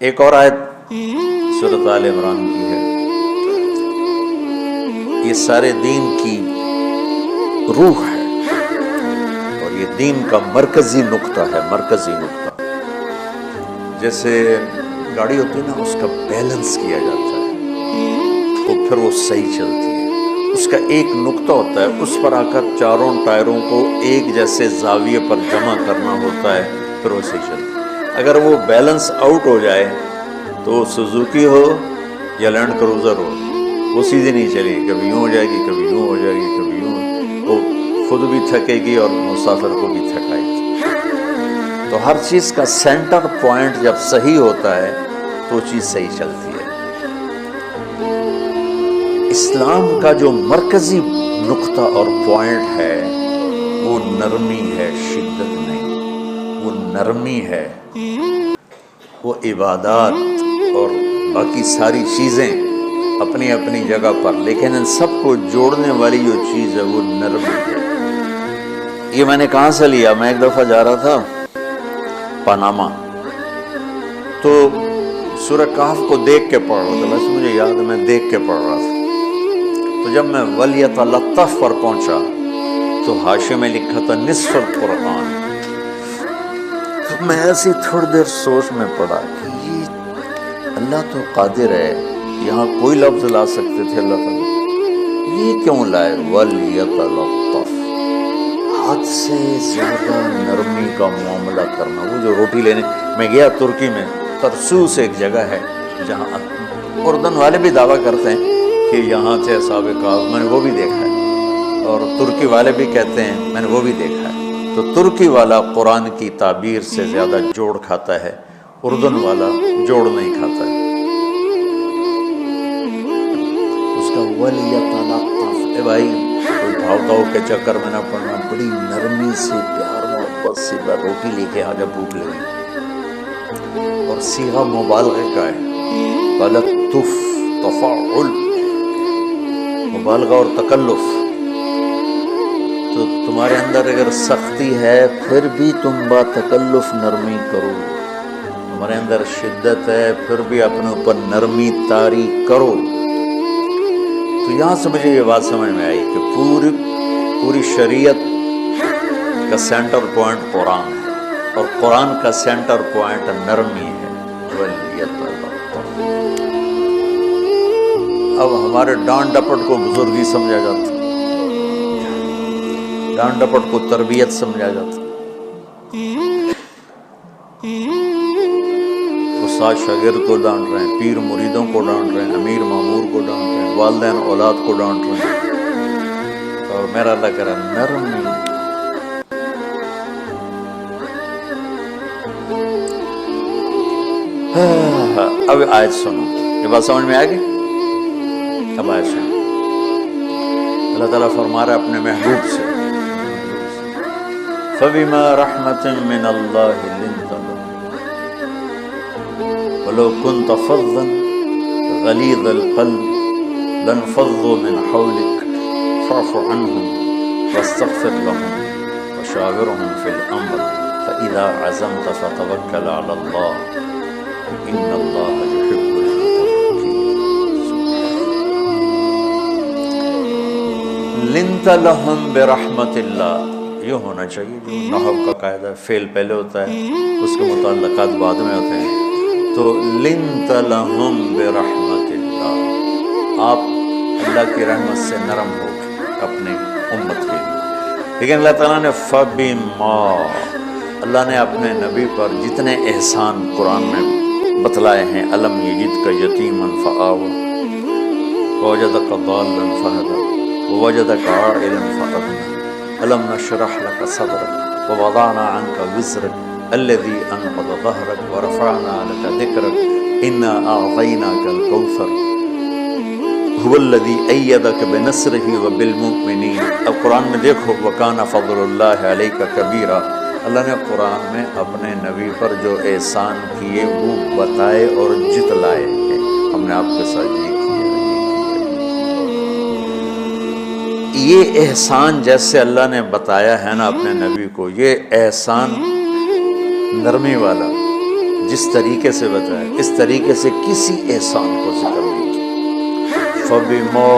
ایک اور آیت سورۃ آل عمران کی ہے، یہ سارے دین کی روح ہے اور یہ دین کا مرکزی نقطہ ہے، مرکزی نقطہ۔ جیسے گاڑی ہوتی ہے نا، اس کا بیلنس کیا جاتا ہے تو پھر وہ صحیح چلتی ہے۔ اس کا ایک نقطہ ہوتا ہے، اس پر آ کر چاروں ٹائروں کو ایک جیسے زاویے پر جمع کرنا ہوتا ہے، پھر وہ صحیح چلتی ہے۔ اگر وہ بیلنس آؤٹ ہو جائے تو سوزوکی ہو یا لینڈ کروزر ہو، وہ سیدھی نہیں چلے گی، کبھی یوں ہو جائے گی، کبھی یوں ہو جائے گی، کبھی یوں، وہ خود بھی تھکے گی اور مسافر کو بھی تھکائے گی۔ تو ہر چیز کا سینٹر پوائنٹ جب صحیح ہوتا ہے تو چیز صحیح چلتی ہے۔ اسلام کا جو مرکزی نقطہ اور پوائنٹ ہے وہ نرمی ہے، شدت نہیں، وہ نرمی ہے، وہ عبادات اور باقی ساری چیزیں اپنی اپنی جگہ پر، لیکن ان سب کو جوڑنے والی جو چیز ہے وہ نرمی ہے۔ یہ میں نے کہاں سے لیا؟ میں ایک دفعہ جا رہا تھا پاناما، تو سورہ کہف کو دیکھ کے پڑھ رہا تھا، بس مجھے یاد ہے میں دیکھ کے پڑھ رہا تھا۔ تو جب میں وَلْيَتَلَطَّفْ پر پہنچا تو حاشیے میں لکھا تھا نصف القرآن۔ تو میں ایسی تھوڑی دیر سوچ میں پڑا کہ یہ اللہ تو قادر ہے، یہاں کوئی لفظ لا سکتے تھے اللہ تعالیٰ، یہ کیوں لائے وَلْيَتَلَطَّفْ؟ حد سے زیادہ نرمی کا معاملہ کرنا۔ وہ جو روٹی لینے میں گیا ترکی میں، ترسوس ایک جگہ ہے جہاں اردن والے بھی دعویٰ کرتے ہیں کہ یہاں سے اصحاب کہف، میں نے وہ بھی دیکھا ہے، اور ترکی والے بھی کہتے ہیں، میں نے وہ بھی دیکھا ہے۔ تو ترکی والا قرآن کی تعبیر سے زیادہ جوڑ کھاتا ہے، اردن والا جوڑ نہیں کھاتا ہے۔ اس کا وَلْيَتَلَطَّفْ، اے بھائی کوئی بھاؤ تاؤ کے چکر میں نہ پڑنا، بڑی نرمی سے پیار محبت سے روٹی لے کے آجا، بھوک لگی۔ اور صیغہ مبالغہ کا ہے، تلطف، تفاعل، مبالغہ اور تکلف۔ تو تمہارے اندر اگر سختی ہے پھر بھی تم با تکلف نرمی کرو، تمہارے اندر شدت ہے پھر بھی اپنے اوپر نرمی طاری کرو۔ تو یہاں سے مجھے یہ بات سمجھ میں آئی کہ پوری شریعت کا سینٹر پوائنٹ قرآن ہے، اور قرآن کا سینٹر پوائنٹ نرمی ہے۔ اب ہمارے ڈانٹ ڈپٹ کو بزرگی سمجھا جاتا، ڈانٹ ڈپٹ کو تربیت سمجھا جاتا، استاد شاگرد کو ڈانٹ رہے ہیں، پیر مریدوں کو ڈانٹ رہے ہیں، امیر مامور کو ڈانٹ رہے ہیں، والدین اولاد کو ڈانٹ رہے ہیں، اور میرا اللہ کہہ رہا ہے نرمی۔ اب آیت سنو، یہ بات سمجھ میں آ گئی؟ اب آیت سنو، اللہ تعالیٰ فرما رہا ہے اپنے محبوب سے، فَبِمَا رَحْمَةٍ مِّنَ اللَّهِ لِنْتَ لَهُمْ وَلَوْ كُنْتَ فَظًّا غَلِيظَ الْقَلْبِ لَانفَضُّوا مِنْ حَوْلِكَ فَاعْفُ عَنْهُمْ وَاسْتَغْفِرْ لَهُمْ وَشَاوِرْهُمْ فِي الْأَمْرِ فَإِذَا عَزَمْتَ فَتَوَكَّلْ عَلَى اللَّهِ إِنَّ اللَّهَ يُحِبُّ الْمُتَوَكِّلِينَ۔ لِنْتَ لَهُمْ بِرَحْمَةِ اللَّهِ، یہ ہونا چاہیے، جو نحو کا قاعدہ ہے، فعل پہلے ہوتا ہے، اس کے متعلقات بعد میں ہوتے ہیں۔ تو لِنْتَ لَهُمْ بِرَحْمَةِ اللَّهِ، آپ اللہ کی رحمت سے نرم ہو اپنے امت کے لیے۔ لیکن اللہ تعالیٰ نے فَبِمَا، اللہ نے اپنے نبی پر جتنے احسان قرآن میں بتلائے ہیں، أَلَمْ يَجِدْكَ يَتِيمًا فَآوَىٰ وَوَجَدَكَ ضَالًّا فَهَدَىٰ وَوَجَدَكَ عَائِلًا فَأَغْنَىٰ أَلَمْ نَشْرَحْ لَكَ صَدْرَكَ وَوَضَعْنَا عَنْكَ وِزْرَكَ الَّذِي أَنقَضَ ظَهْرَكَ وَرَفَعْنَا لَكَ ذِكْرَكَ إِنَّا أَعْطَيْنَاكَ الْكَوْثَرَ هُوَ الَّذِي أَيَّدَكَ بِنَصْرِهِ وَبِالْمُؤْمِنِينَ۔ اب قرآن میں دیکھو، وَكَانَ فَضْلُ اللَّهِ عَلَيْكَ كَبِيرًا، اللہ نے قرآن میں اپنے نبی پر جو احسان کیے وہ بتائے اور جتلائے ہیں، ہم نے آپ کے ساتھ یہ کیا، یہ احسان جیسے اللہ نے بتایا ہے نا اپنے نبی کو، یہ احسان نرمی والا جس طریقے سے بتایا اس طریقے سے کسی احسان کو ذکر نہیں کیا۔ فَبِمَا،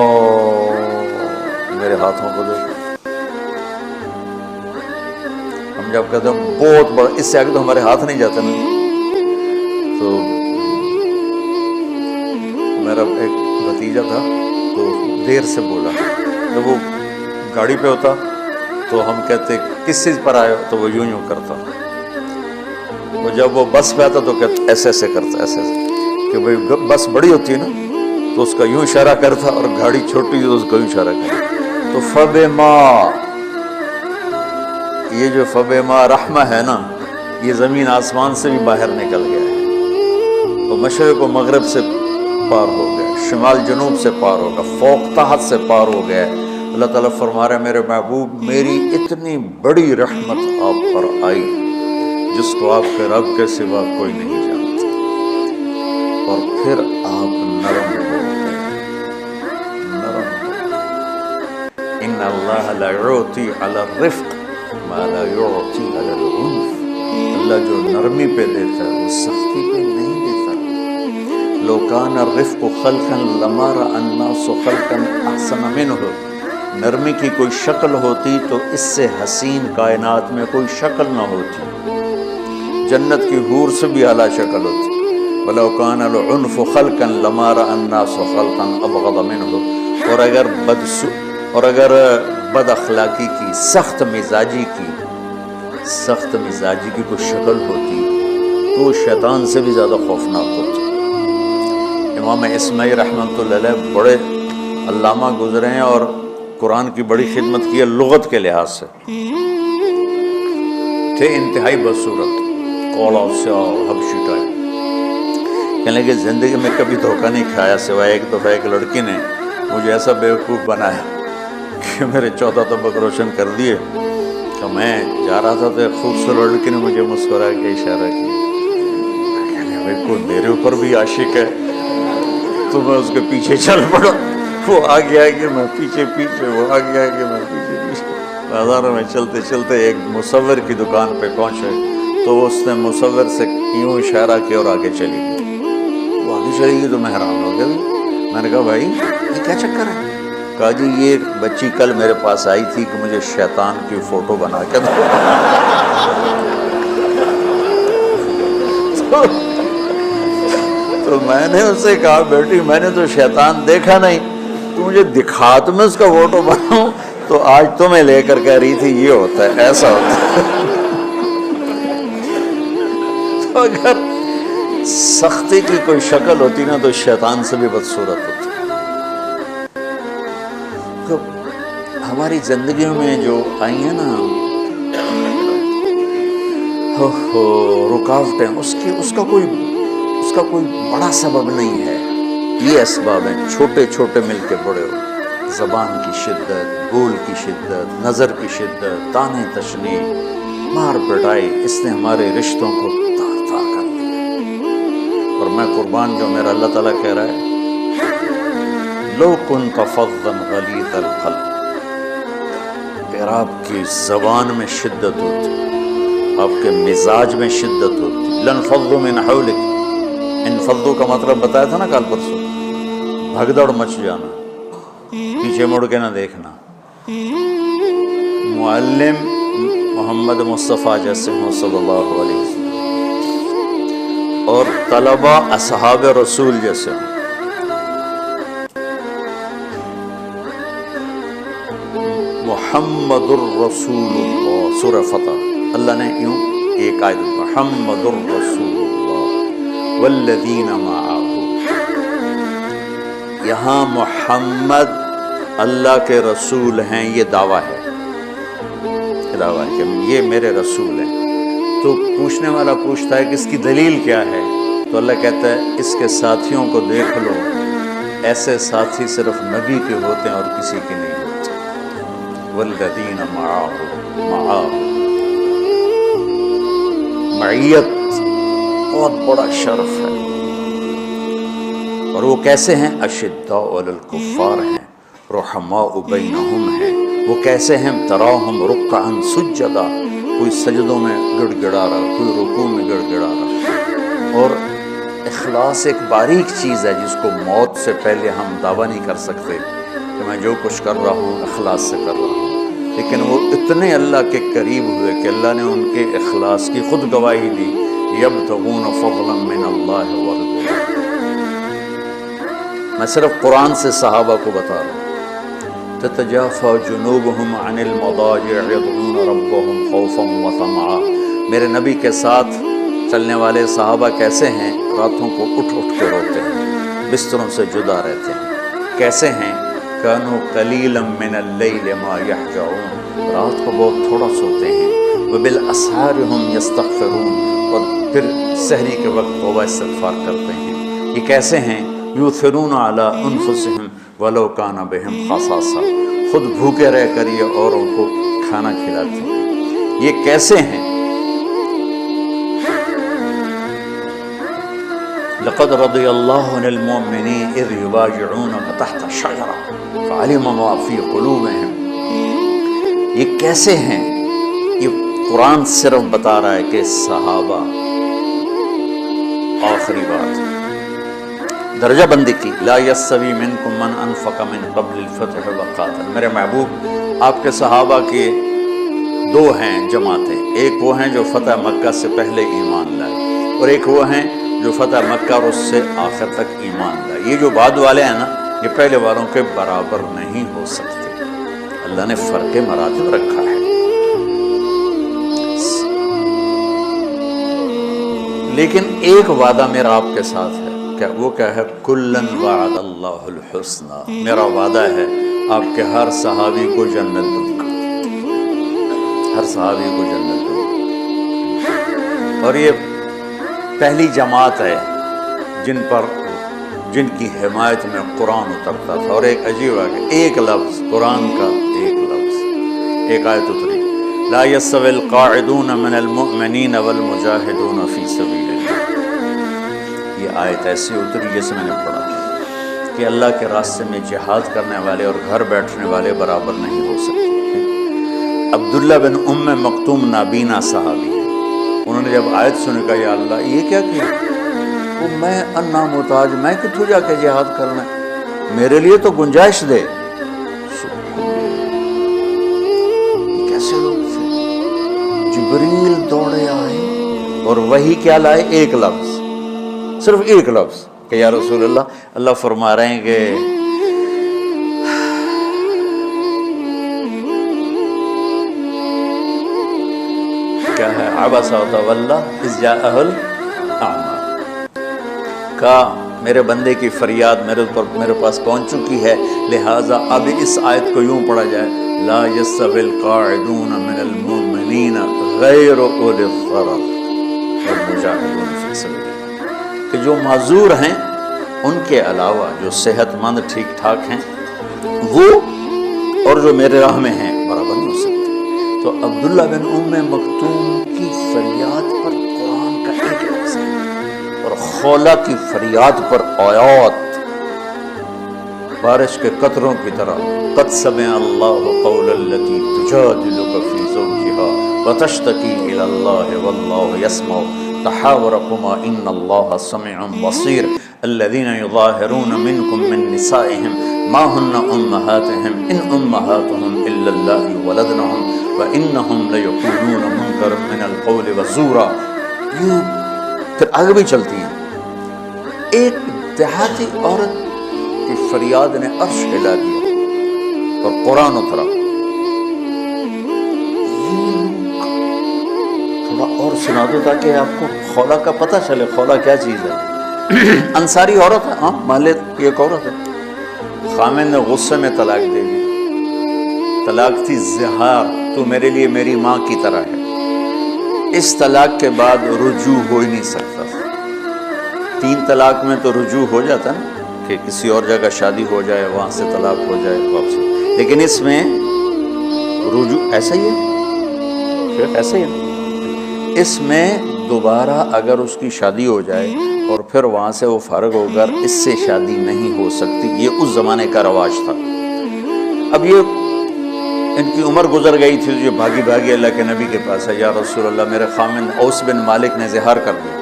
میرے ہاتھوں کو دیکھو، ہم جب کہتے ہیں بہت بڑا، اس سے آگے تو ہمارے ہاتھ نہیں جاتے نا۔ تو میرا ایک بھتیجا تھا، تو دیر سے بولا، جب وہ گاڑی پہ ہوتا تو ہم کہتے کس چیز پر آئے ہو، تو وہ یوں یوں کرتا، وہ جب وہ بس پہ آتا تو کہتا ایسے ایسے کرتا، ایسے ایسے، کہ بھئی بس بڑی ہوتی ہے نا تو اس کا یوں اشارہ کرتا، اور گاڑی چھوٹی تو اس کا یوں اشارہ کرتا۔ تو فَبِمَا، یہ جو فَبِمَا رحمہ ہے نا، یہ زمین آسمان سے بھی باہر نکل گیا ہے، تو مشرق و مغرب سے پار ہو گیا، شمال جنوب سے پار ہوگا، فوق تحت سے پار ہو گیا۔ اللہ تعالیٰ فرما رہے ہیں میرے محبوب، میری اتنی بڑی رحمت آپ پر آئی جس کو آپ کے رب کے سوا کوئی نہیں جانتا، اور پھر آپ نرم ہو گئے، نرم ہو گئے۔ ان اللہ لا یعطی علی الرفق ما لا یعطی علی العنف، اللہ جو نرمی پہ دیتا ہے وہ سختی پہ نہیں دیتا۔ لو کان الرفق خلقا لما رأى الناس خلقا احسن منه، نرمی کی کوئی شکل ہوتی تو اس سے حسین کائنات میں کوئی شکل نہ ہوتی، جنت کی حور سے بھی اعلیٰ شکل ہوتی۔ وَلَوْ كَانَ الْعُنْفُ خَلْقًا لَمَا رَأَى النَّاسُ خَلْقًا أَبْغَضَ مِنْهُ، اور اگر بد اخلاقی کی، سخت مزاجی کی کوئی شکل ہوتی تو وہ شیطان سے بھی زیادہ خوفناک ہوتی۔ امام اسماعیل رحمۃ اللہ علیہ بڑے علامہ گزرے ہیں اور قرآن کی بڑی خدمت کی ہے لغت کے لحاظ سے، تھے انتہائی بدصورت، کوڑا سیاہ حبشی ٹائپ، کہنے کہ زندگی میں کبھی دھوکہ نہیں کھایا سوائے ایک دفعہ ایک لڑکی نے مجھے ایسا بیوقوف بنایا کہ میرے 14 طبق روشن کر دیے کہ میں جا رہا تھا تو ایک خوبصورت لڑکی نے مجھے مسکرا کے اشارہ کیا، کہنے بھائی کوئی میرے اوپر بھی عاشق ہے، تو میں اس کے پیچھے چل پڑا، وہ آگے آگے میں پیچھے پیچھے، وہ آگے آگے میں پیچھے پیچھے، بازاروں میں چلتے چلتے ایک مصور کی دکان پہ پہنچے تو اس نے مصور سے یوں اشارہ کیا اور آگے چلی گئی، وہ آگے چلی گئی تو میں حیران ہو گیا۔ میں نے کہا بھائی یہ کیا چکر ہے؟ کہا جی یہ بچی کل میرے پاس آئی تھی کہ مجھے شیطان کی فوٹو بنا کے دو۔ تو میں نے اس سے کہا بیٹی میں نے تو شیطان دیکھا نہیں، تو مجھے دکھا تو میں اس کا فوٹو بناؤں، تو آج تمہیں لے کر کہہ رہی تھی یہ ہوتا ہے، ایسا ہوتا ہے۔ تو اگر سختی کی کوئی شکل ہوتی نا تو شیطان سے بھی بدصورت ہوتی۔ تو ہماری زندگیوں میں جو آئی ہیں نا رکاوٹیں، اس کا کوئی بڑا سبب نہیں ہے، یہ اسباب ہیں چھوٹے چھوٹے مل کے بڑے ہو، زبان کی شدت، بول کی شدت، نظر کی شدت، تانے تشنی، مار پٹائی، اس نے ہمارے رشتوں کو تار تار کر دیا۔ اور میں قربان جو میرا اللہ تعالیٰ کہہ رہا ہے لو كنت فظا غلیظ القلب، اگر آپ کی زبان میں شدت ہوتی، آپ کے مزاج میں شدت ہوتی، لانفضوا من حولک، انفضوا کا مطلب بتایا تھا نا کل پرسوں، بھگدڑ مچ جانا، پیچھے مڑ کے نہ دیکھنا، معلم محمد مصطفیٰ جیسے ہوں صلی اللہ علیہ وسلم، اور طلبہ اصحاب رسول جیسے ہوں، محمد الرسول اللہ، سورہ فتح اللہ نے یوں ایک آیت محمد الرسول اللہ والذین معہ، یہاں محمد اللہ کے رسول ہیں، یہ دعویٰ ہے کہ یہ میرے رسول ہیں۔ تو پوچھنے والا پوچھتا ہے کہ اس کی دلیل کیا ہے، تو اللہ کہتا ہے اس کے ساتھیوں کو دیکھ لو، ایسے ساتھی صرف نبی کے ہوتے ہیں اور کسی کے نہیں ہوتے۔ والذین معہ، معیت بہت بڑا شرف ہے، اور وہ کیسے ہیں؟ اشداء علی الکفار ہیں، رحماء بینہم ہیں، وہ کیسے ہیں؟ تراہم رکعا سجدا، کوئی سجدوں میں گڑ گڑا رہا، کوئی رکوع میں گڑ گڑا رہا، اور اخلاص ایک باریک چیز ہے جس کو موت سے پہلے ہم دعویٰ نہیں کر سکتے کہ میں جو کچھ کر رہا ہوں اخلاص سے کر رہا ہوں، لیکن وہ اتنے اللہ کے قریب ہوئے کہ اللہ نے ان کے اخلاص کی خود گواہی دی، یبتغون فضلا من اللہ ورضوانہ۔ میں صرف قرآن سے صحابہ کو بتا رہا ہوں، تتجافى جنوبهم عن المضاجع يدعون ربهم خوفا وطمعا۔ میرے نبی کے ساتھ چلنے والے صحابہ کیسے ہیں؟ راتوں کو اٹھ اٹھ کے روتے ہیں، بستروں سے جدا رہتے ہیں۔ کیسے ہیں؟ كانوا قليلا من الليل ما يهجعون، رات کو بہت تھوڑا سوتے ہیں، وبالاسحار هم يستغفرون، اور پھر سحری کے وقت توبہ استغفار کرتے ہیں۔ یہ کیسے ہیں؟ یؤثرون علی انفسهم ولو كان بهم خصاصہ، خود بھوکے رہ کر یہ اوروں کو کھانا کھلاتے ہیں۔ یہ کیسے ہیں؟ لقد رضی اللہ عن المؤمنین اذ یبایعونک تحت الشجرہ فعلم ما فی قلوبہم۔ یہ کیسے ہیں؟ یہ قرآن صرف بتا رہا ہے کہ صحابہ، آخری بات درجہ بندی کی، لا یستوی منکم من انفق من قبل الفتح وقاتل۔ میرے محبوب، آپ کے صحابہ کے دو ہیں جماعتیں، ایک وہ ہیں جو فتح مکہ سے پہلے ایمان لائے، اور ایک وہ ہیں جو فتح مکہ اور اس سے آخر تک ایمان لائے۔ یہ جو بعد والے ہیں نا، یہ پہلے والوں کے برابر نہیں ہو سکتے، اللہ نے فرق مراتب رکھا ہے۔ لیکن ایک وعدہ میرا آپ کے ساتھ ہے، کیا وہ کیا ہے؟ کلن وعد اللہ الحسنى، میرا وعدہ ہے آپ کے ہر صحابی کو جنت دوں گا، ہر صحابی کو جنت دوں گا۔ اور یہ پہلی جماعت ہے جن کی حمایت میں قرآن اترتا تھا۔ اور ایک عجیب ہے کہ ایک لفظ قرآن کا، ایک لفظ، ایک آیت اتری، لا يستوي القاعدون من المؤمنین والمجاہدون فی سبیل اللہ۔ یہ آیت ایسی اتری جیسے میں نے پڑھا کہ اللہ کے راستے میں جہاد کرنے والے اور گھر بیٹھنے والے برابر نہیں ہو سکتے۔ عبداللہ بن ام مکتوم نابینا صحابی، انہوں نے جب آیت سنی کہا یا اللہ یہ کیا کیا؟ وہ میں انا محتاج، میں کتوں جا کے جہاد کرنا ہے، میرے لیے تو گنجائش دے۔ کیسے لوگ تھے؟ جبریل دوڑے آئے اور وہی کیا لائے؟ ایک لفظ، صرف ایک لفظ کہ یا رسول اللہ فرما رہے ہیں کہ کیا ہے؟ عبس وتولی اذ جاءہ الاعمى، کہا میرے بندے کی فریاد میرے پاس پہنچ چکی ہے، لہٰذا اب اس آیت کو یوں پڑھا جائے، لا يستوي القاعدون من المؤمنین غیر اولی الضرر والمجاہدون فی سبیل اللہ، کہ جو معذور ہیں ان کے علاوہ جو صحت مند ٹھیک ٹھاک ہیں وہ، اور جو میرے راہ میں ہیں، برابر نہیں ہو سکتے۔ تو عبداللہ بن ام مکتوم کی فریاد پر قرآن کا ایک لفظ ہے، اور خولہ کی فریاد پر آیات بارش کے قطروں کی طرح، قد سمع اللہ قول التی تجادلک فی زوجها وتشتکی الی اللہ واللہ یسمع تحاورکما ان اللہ سمیع بصیر الذین یظاہرون منکم من نسائهم ما ہن امہاتهم ان امہاتهم الا اللہ ولدنهم وَإِنَّهُمْ لَيَقُولُونَ مُنْكَرًا مِنَ الْقَوْلِ وَزُورًا۔ یہ پھر آگے بھی چلتی ہیں، ایک دیہاتی عورت کی فریاد نے عرش ہلا دیا اور قرآن اترا۔ تھوڑا اور سنا دو تاکہ آپ کو خولہ کا پتہ چلے، خولہ کیا چیز ہے۔ انصاری عورت ہے، ہاں محلے کی ایک عورت ہے، خامن نے غصے میں طلاق دے دی، طلاق تھی زہار، تو میرے لیے میری ماں کی طرح ہے۔ اس طلاق کے بعد رجوع ہو ہی نہیں سکتا۔ 3 طلاق میں تو رجوع ہو جاتا نا، کہ کسی اور جگہ شادی ہو جائے، وہاں سے طلاق ہو جائے واپس، لیکن اس میں رجوع ایسا ہی ہے، ایسا ہی ہے، اس میں دوبارہ اگر اس کی شادی ہو جائے اور پھر وہاں سے وہ فارغ ہو کر اس سے شادی نہیں ہو سکتی، یہ اس زمانے کا رواج تھا۔ اب یہ ان کی عمر گزر گئی تھی، جو بھاگی اللہ کے نبی کے پاس ہے، یا رسول اللہ میرے خامن اوس بن مالک نے زہار کر دیا،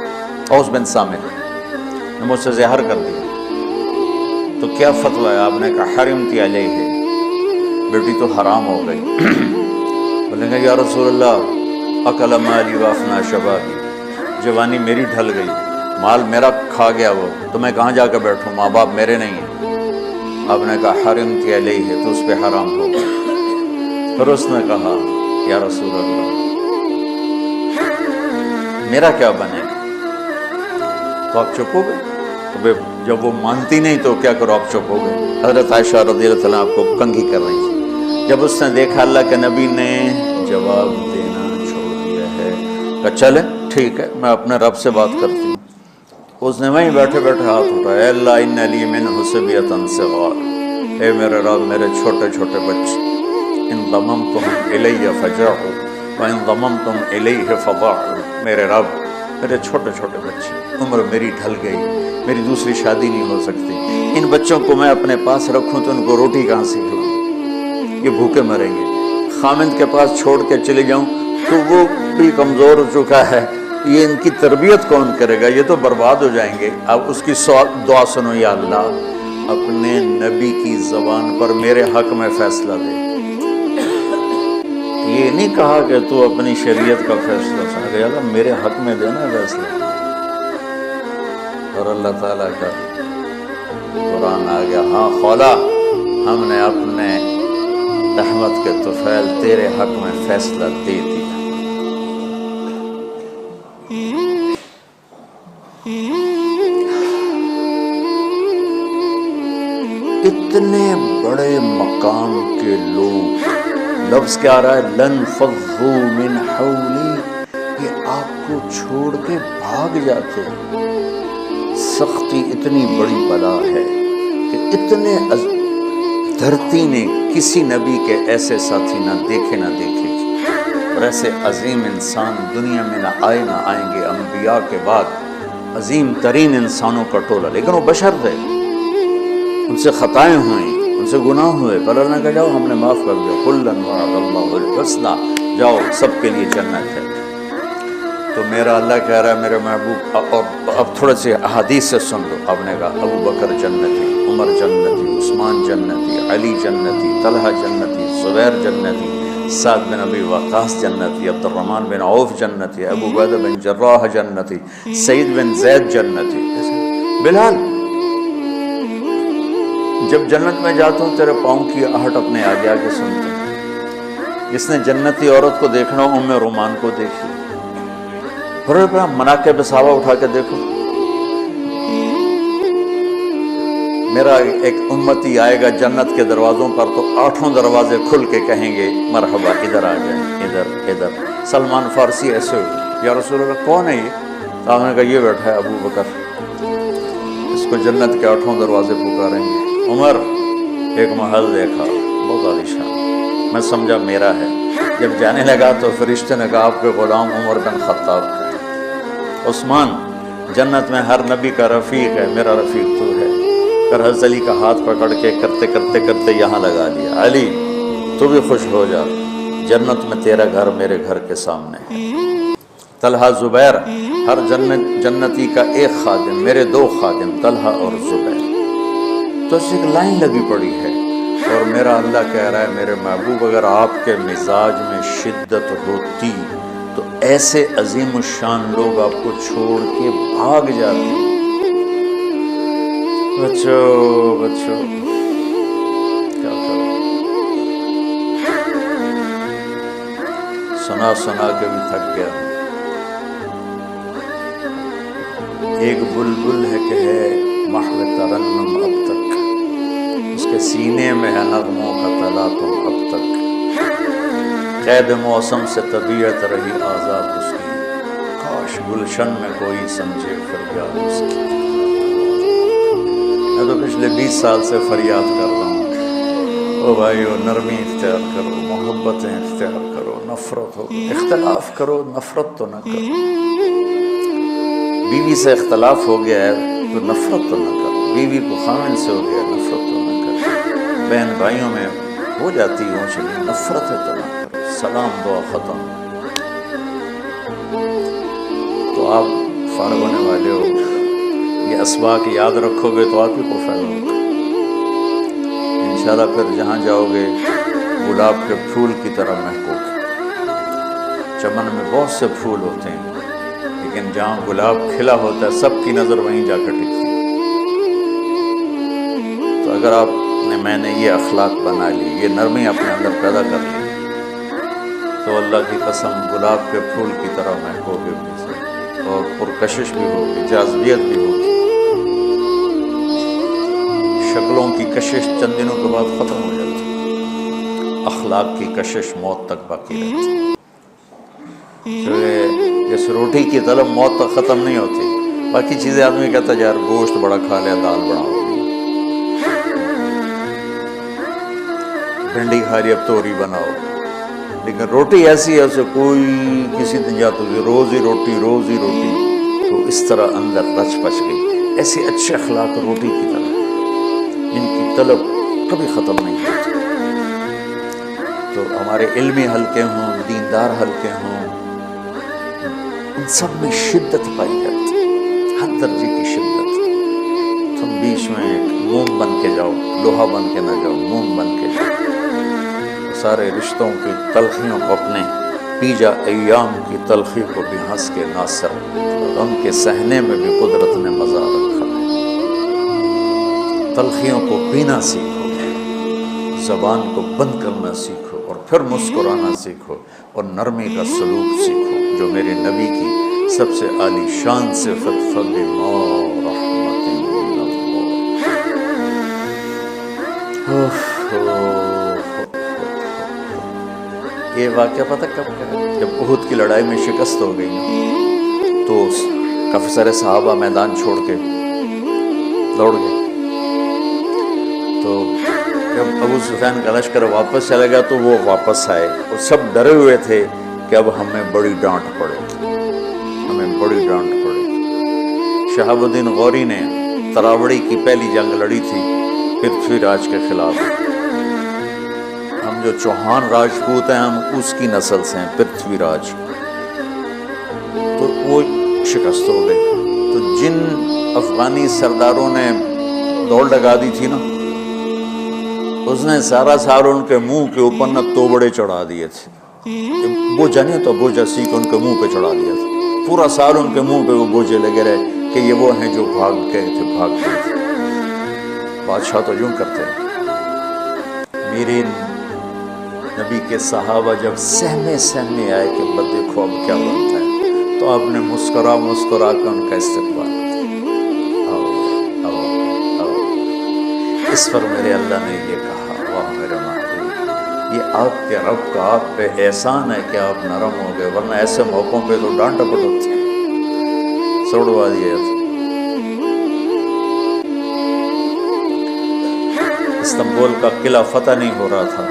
اوس بن صامت نے مجھ سے زہر کر دیا، تو کیا فتویٰ ہے؟ آپ نے کہا حرمتی علیہ، بیٹی تو حرام ہو گئی۔ بولیں گے یا رسول اللہ اکل مالی وافنا شبابی، جوانی میری ڈھل گئی، مال میرا کھا گیا وہ، تو میں کہاں جا کے بیٹھوں، ماں باپ میرے نہیں ہیں۔ آپ نے کہا حرمتی علیہ، تو اس پہ حرام ہو گئی۔ پھر اس نے کہا یا رسول اللہ میرا کیا بنے گا؟ تو آپ چپ ہو گئے؟ جب وہ مانتی نہیں تو کیا کرو، آپ چپ ہو گئے۔ حضرت عائشہ رضی اللہ عنہ آپ کو کنگھی کر رہی تھی۔ جب اس نے دیکھا اللہ کے نبی نے جواب دینا چھوڑ دیا ہے، کہا چلے ٹھیک ہے میں اپنے رب سے بات کرتی ہوں۔ اس نے وہیں بیٹھے بیٹھے ہاتھ اٹھایا، اے اللہ ان لی منہ صبیۃ صغار، اے میرے رب میرے چھوٹے چھوٹے بچے، ان ضممتہم الی فجعوا وان ضممتم الیہ فضاعوا، میرے رب میرے چھوٹے چھوٹے بچے، عمر میری ڈھل گئی، میری دوسری شادی نہیں ہو سکتی، ان بچوں کو میں اپنے پاس رکھوں تو ان کو روٹی کہاں سے کھلاؤں، یہ بھوکے مریں گے۔ خامند کے پاس چھوڑ کے چلے جاؤں تو وہ بھی کمزور ہو چکا ہے، یہ ان کی تربیت کون کرے گا، یہ تو برباد ہو جائیں گے۔ اب اس کی دعا سنو، یا اللہ اپنے نبی کی زبان پر میرے حق میں فیصلہ دے۔ یہ نہیں کہا کہ تو اپنی شریعت کا فیصلہ سنا، کہ اللہ میرے حق میں دینا فیصلہ۔ اور اللہ تعالیٰ کا قرآن آ گیا، ہاں خولا ہم نے اپنے رحمت کے طفیل تیرے حق میں فیصلہ دے دیا۔ اتنے بڑے مقام کے لوگ، لفظ کیا آ رہا ہے، لن فضوا من حولی، یہ آپ کو چھوڑ کے بھاگ جاتے ہیں۔ سختی اتنی بڑی بلا ہے کہ اتنے دھرتی نے کسی نبی کے ایسے ساتھی نہ دیکھے اور ایسے عظیم انسان دنیا میں نہ آئیں گے انبیاء کے بعد، عظیم ترین انسانوں کا ٹولہ، لیکن وہ بشر تھے، ان سے خطائیں ہوئیں، ان سے گناہ ہوئے، پر اللہ نے کہا جاؤ ہم نے معاف کر دیا، کلاً وعد اللہ الحسنی، جاؤ سب کے لیے جنت ہے۔ تو میرا اللہ کہہ رہا ہے میرے محبوب، اور اب تھوڑے سے احادیث سے سن لو۔ آپ نے کہا ابو بکر جنتی، عمر جنتی، عثمان جنتی، علی جنتی، طلحہ جنتی، زبیر جنتی، سعد بن ابی وقاص جنتی، عبد الرحمن بن عوف جنتی، ابو عبیدہ بن جراح جنتی، سعید بن زید جنتی، بلال جب جنت میں جاتا ہوں تیرے پاؤں کی آہٹ اپنے آگے آگے سنتا ہوں۔ جس نے جنتی عورت کو دیکھنا ام رومان کو دیکھی، مناقب صحابہ اٹھا کے دیکھو، میرا ایک امتی آئے گا جنت کے دروازوں پر تو 8 دروازے کھل کے کہیں گے مرحبا ادھر آ جائیں، ادھر ادھر۔ سلمان فارسی ایسے ہوئے، یا رسول اللہ کون ہے یہ؟ تو آپ نے کہا یہ بیٹھا ہے ابو بکر، اس کو جنت کے 8 دروازے پکاریں گے۔ عمر ایک محل دیکھا بہت عالیشان، میں سمجھا میرا ہے۔ جب جانے لگا تو فرشتے نے کہا آپ کے غلام عمر بن خطاب کا۔ عثمان جنت میں ہر نبی کا رفیق ہے، میرا رفیق تو ہے۔ پھر حضرت علی کا ہاتھ پکڑ کے کرتے کرتے کرتے یہاں لگا دیا، علی تو بھی خوش ہو جا، جنت میں تیرا گھر میرے گھر کے سامنے ہے۔ طلحہ زبیر، ہر جنتی کا ایک خادم، میرے 2 خادم طلحہ اور زبیر۔ تو اس ایک لائن لگی پڑی ہے، اور میرا اللہ کہہ رہا ہے میرے محبوب اگر آپ کے مزاج میں شدت ہوتی تو ایسے عظیم الشان لوگ آپ کو چھوڑ کے بھاگ جاتے۔ بچو کیا کرو، سنا کے بھی تھک گیا۔ ایک بلبل ہے کہ ہے محو ترنم اب تک، اس کے سینے میں ہے نغموں کا تلاطم اب تک، قید موسم سے طبیعت رہی آزاد اس کی، کاش گلشن میں کوئی سمجھے فریاد اس کی۔ میں تو پچھلے 20 سال سے فریاد کر رہا ہوں، او بھائیو نرمی اختیار کرو، محبتیں اختیار کرو، نفرت ہو، اختلاف کرو نفرت تو نہ کرو۔ بیوی سے اختلاف ہو گیا ہے تو نفرت تو نہ کرو، بیوی کو خامن سے ہو گیا نفرت تو نہ کرو، بہن بھائیوں میں ہو جاتی ہوں چلی نفرت ہے تو نہ کرو، سلام دعا ختم۔ تو آپ فارغ ہونے والے ہو، یہ اسباق یاد رکھو گے تو آپ ہی کو فائدہ ہوگا انشاءاللہ۔ پھر جہاں جاؤ گے گلاب کے پھول کی طرح مہکو گے۔ چمن میں بہت سے پھول ہوتے ہیں، لیکن جہاں گلاب کھلا ہوتا ہے سب کی نظر وہیں جا کر ٹکتی ہے۔ تو اگر آپ نے، میں نے یہ اخلاق بنا لی، یہ نرمی اپنے اندر پیدا کر لی، تو اللہ کی قسم گلاب کے پھول کی طرح مہکو گے اور پرکشش بھی ہوگی، جاذبیت بھی ہوگی۔ شکلوں کی کشش چند دنوں کے بعد ختم ہو جاتی، اخلاق کی کشش موت تک باقی رہتی۔ جیسے روٹی کی طلب موت تک ختم نہیں ہوتی، باقی چیزیں آدمی کہتا ہے یار گوشت بڑا کھا لیا، دال بڑا ہو گئی، بھنڈی کھا لی اب توری بناؤ، لیکن روٹی ایسی ہے اسے کوئی کسی دن جاتا ہے روز ہی روٹی روز ہی روٹی، تو اس طرح اندر رچ پچ گئی۔ ایسے اچھے اخلاق روٹی کی طرح، ان کی طلب کبھی ختم نہیں ہوتی۔ تو ہمارے علمی حلقے ہوں، دیندار حلقے ہوں، ان سب میں شدت پائی جاتی، ہر درجے کی شدت۔ تم بیچ میں ایک موم بن کے جاؤ، لوہا بن کے نہ جاؤ، موم بن کے جاؤ۔ سارے رشتوں کی تلخیوں کو اپنے پی جا، ایام کی تلخی کو بھی ہنس کے ناصر، غم کے سہنے میں بھی قدرت نے مزہ رکھا ہے۔ تلخیوں کو پینا سیکھو، زبان کو بند کرنا سیکھو، اور پھر مسکرانا سیکھو، اور نرمی کا سلوک سیکھو، جو میرے نبی کی سب سے عالی شان صفت فَبِمَا رَحْمَةٍ مِّنَ اللَّهِ۔ یہ واقعہ پتہ کب کا ہے؟ جب احد کی لڑائی میں شکست ہو گئی تو کافی سارے صحابہ میدان چھوڑ کے دوڑ گئے، تو جب ابو سفیان کا لشکر واپس چلا گیا تو وہ واپس آئے، اور سب ڈرے ہوئے تھے کہ اب ہمیں بڑی ڈانٹ پڑے گی، ہمیں بڑی ڈانٹ پڑے گی۔ شہاب الدین غوری نے تراوڑی کی پہلی جنگ لڑی تھی پرتھوی راج کے خلاف۔ ہم جو چوہان راجپوت ہیں، ہم اس کی نسل سے ہیں، پرتھوی راج، تو وہ شکست ہو گئی۔ تو جن افغانی سرداروں نے دوڑ لگا دی تھی نا، اس نے سارا سال ان کے منہ کے اوپر نہ توبڑے چڑھا دیے تھے، بوجھا نہیں تو بوجھا سیکھ ان کے منہ پہ چڑھا دیا تھا، پورا سال ان کے منہ پہ وہ بوجھے لگے رہے کہ یہ وہ ہیں جو بھاگ گئے تھے۔ بادشاہ تو یوں کرتے ہیں۔ میرے نبی کے صحابہ جب سہمے آئے کہ بس دیکھو اب کیا بنتا ہے، تو آپ نے مسکرا کے ان کا استقبال کیا۔ اس پر میرے اللہ نے یہ کہا، واہ میرے محبوب، یہ آپ کے رب کا آپ پہ احسان ہے کہ آپ نرم ہو گئے، ورنہ ایسے موقعوں پہ تو ڈانٹ ڈپٹ ہوتی، سوڑوا دیا تھا۔ استنبول کا قلعہ فتح نہیں ہو رہا تھا،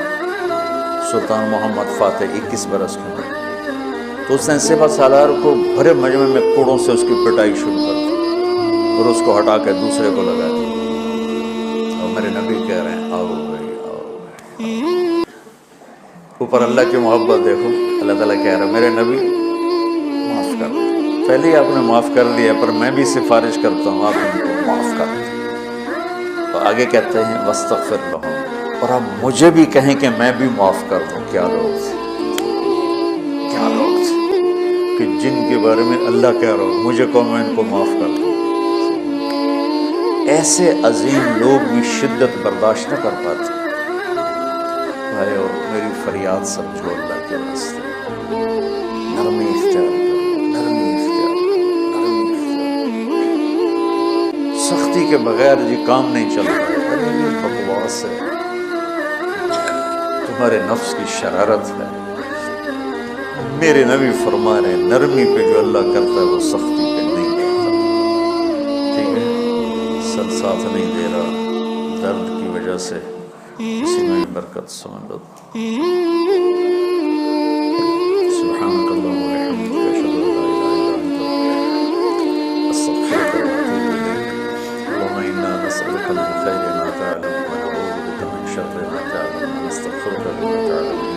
سلطان محمد فاتح 21 برس کے بعد، تو اس نے سپہ سالار کو بھرے مجمع میں کوڑوں سے اس کی پٹائی شروع کر دی، اور اس کو ہٹا کے دوسرے کو لگا دی، اور میرے نبی کہہ رہے ہیں آؤ بھائی۔ اوپر اللہ کی محبت دیکھو، اللہ تعالیٰ کہہ رہا ہے میرے نبی معاف کر دیں، پہلے ہی آپ نے معاف کر دیا، پر میں بھی سفارش کرتا ہوں آپ ان کو معاف کر دیں۔ تو آگے کہتے ہیں وَاسْتَغْفِرْ لَهُمْ، اور آپ مجھے بھی کہیں کہ میں بھی معاف کر دوں۔ کیا لوگ تھے کہ جن کے بارے میں اللہ کہہ رہا ہوں مجھے کہو میں ان کو معاف کر دوں۔ ایسے عظیم لوگ بھی شدت برداشت نہ کر پاتے۔ بھائیو میری فریاد سمجھو اللہ کے واسطے، نرمی اختیار کرو، نرمی اختیار کرو، نرمی اختیار۔ سختی کے بغیر جی کام نہیں چلتا ہے، ارے یہ بکواس ہے، تمہارے نفس کی شرارت ہے۔ میرے نبی فرما رہے ہیں نرمی پہ جو اللہ کرتا ہے وہ سختی پہ نہیں کرتا۔ ٹھیک ہے، سر ساتھ نہیں دے رہا درد کی وجہ سے، اسی میں برکت سمجھ لو۔ سبحانک اللہم و بحمدک، اشہد ان لا الہ الا انت، استغفرک و اتوب الیک۔ اللہم انا نسألک من خیر ما تعلم و نعوذ بک من شر ما تعلم، ونستغفرک لما تعلم